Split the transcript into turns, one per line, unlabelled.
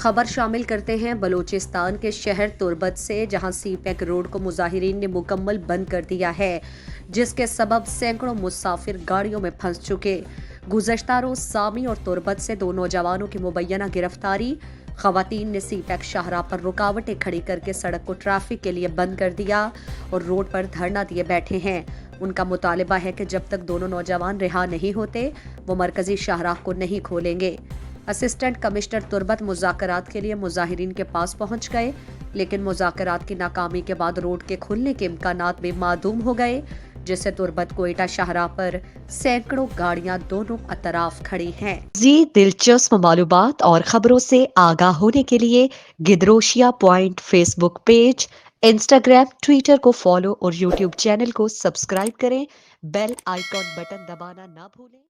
خبر شامل کرتے ہیں بلوچستان کے شہر تربت سے، جہاں سی پیک روڈ کو مظاہرین نے مکمل بند کر دیا ہے، جس کے سبب سینکڑوں مسافر گاڑیوں میں پھنس چکے۔ گزشتہ روز سامی اور تربت سے دو نوجوانوں کی مبینہ گرفتاری۔ خواتین نے سی پیک شاہراہ پر رکاوٹیں کھڑی کر کے سڑک کو ٹریفک کے لیے بند کر دیا اور روڈ پر دھرنا دیے بیٹھے ہیں۔ ان کا مطالبہ ہے کہ جب تک دونوں نوجوان رہا نہیں ہوتے وہ مرکزی شاہراہ کو نہیں کھولیں گے۔ اسسٹنٹ کمشنر تربت مذاکرات کے لیے مظاہرین کے پاس پہنچ گئے، لیکن مذاکرات کی ناکامی کے بعد روڈ کے کھلنے کے امکانات بھی معدوم ہو گئے، جس سے تربت کوئٹہ شاہراہ پر سینکڑوں گاڑیاں دونوں اطراف کھڑی ہیں۔
مزید دلچسپ معلومات اور خبروں سے آگاہ ہونے کے لیے Gedrosia point Facebook page, Instagram, Twitter کو فالو اور یوٹیوب چینل کو سبسکرائب کریں۔ بیل آئیکن بٹن دبانا نہ بھولیں۔